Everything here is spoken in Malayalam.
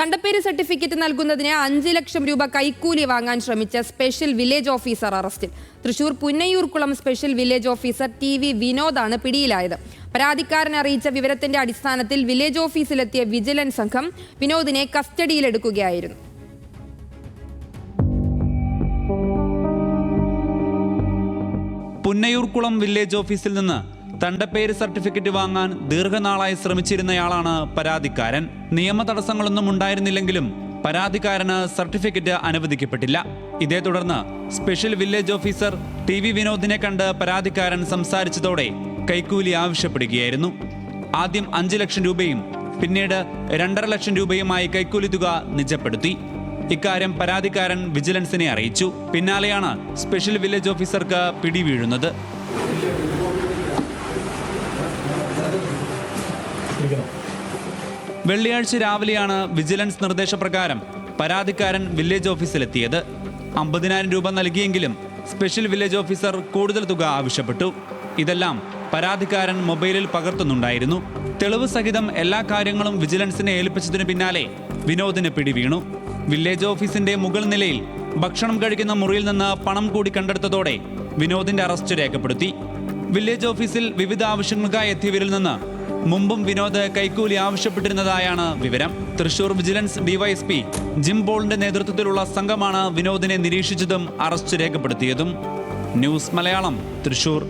തണ്ടപ്പേര് സർട്ടിഫിക്കറ്റ് നൽകുന്നതിന് 5 ലക്ഷം രൂപ കൈക്കൂലി വാങ്ങാൻ ശ്രമിച്ച സ്പെഷ്യൽ വില്ലേജ് ഓഫീസർ അറസ്റ്റിൽ. Thrissur Punnayurkulam special village officer TV വിനോദാണ് പിടിയിലായത്. പരാതിക്കാരൻ അറിയിച്ച വിവരത്തിന്റെ അടിസ്ഥാനത്തിൽ വില്ലേജ് ഓഫീസിലെത്തിയ വിജിലൻസ് സംഘം വിനോദിനെ കസ്റ്റഡിയിലെടുക്കുകയായിരുന്നു. പുന്നയൂർക്കുളം വില്ലേജ് ഓഫീസിൽ നിന്ന് തണ്ടപ്പേര് സർട്ടിഫിക്കറ്റ് വാങ്ങാൻ ദീർഘനാളായി ശ്രമിച്ചിരുന്നയാളാണ് പരാതിക്കാരൻ. നിയമ തടസ്സങ്ങളൊന്നും ഉണ്ടായിരുന്നില്ലെങ്കിലും പരാതിക്കാരന് സർട്ടിഫിക്കറ്റ് അനുവദിക്കപ്പെട്ടില്ല. ഇതേ തുടർന്ന് സ്പെഷ്യൽ വില്ലേജ് ഓഫീസർ TV വിനോദിനെ കണ്ട് പരാതിക്കാരൻ സംസാരിച്ചതോടെ കൈക്കൂലി ആവശ്യപ്പെടുകയായിരുന്നു. ആദ്യം 5 ലക്ഷം രൂപയും പിന്നീട് 2.5 ലക്ഷം രൂപയുമായി കൈക്കൂലി തുക നിജപ്പെടുത്തി. ഇക്കാര്യം പരാതിക്കാരൻ വിജിലൻസിനെ അറിയിച്ചു. പിന്നാലെയാണ് സ്പെഷ്യൽ വില്ലേജ് ഓഫീസർക്ക് പിടിവീഴുന്നത്. വെള്ളിയാഴ്ച രാവിലെയാണ് വിജിലൻസ് നിർദ്ദേശപ്രകാരം പരാതിക്കാരൻ വില്ലേജ് ഓഫീസിലെത്തിയത്. 50,000 രൂപ നൽകിയെങ്കിലും സ്പെഷ്യൽ വില്ലേജ് ഓഫീസർ കൂടുതൽ തുക ആവശ്യപ്പെട്ടു. ഇതെല്ലാം പരാതിക്കാരൻ മൊബൈലിൽ പകർത്തുന്നുണ്ടായിരുന്നു. തെളിവ് സഹിതം എല്ലാ കാര്യങ്ങളും വിജിലൻസിനെ ഏൽപ്പിച്ചതിനു പിന്നാലെ വിനോദിന് പിടിവീണു. വില്ലേജ് ഓഫീസിന്റെ മുകൾ നിലയിൽ ഭക്ഷണം കഴിക്കുന്ന മുറിയിൽ നിന്ന് പണം കൂടി കണ്ടെടുത്തതോടെ വിനോദിന്റെ അറസ്റ്റ് രേഖപ്പെടുത്തി. വില്ലേജ് ഓഫീസിൽ വിവിധ ആവശ്യങ്ങൾക്കായി എത്തിയവരിൽ നിന്ന് മുമ്പും വിനോദ് കൈക്കൂലി ആവശ്യപ്പെട്ടിരുന്നതായാണ് വിവരം. തൃശൂർ വിജിലൻസ് DYSP ജിം പോളിന്റെ നേതൃത്വത്തിലുള്ള സംഘമാണ് വിനോദിനെ നിരീക്ഷിച്ചതും അറസ്റ്റ് രേഖപ്പെടുത്തിയതും. ന്യൂസ് മലയാളം, തൃശൂർ.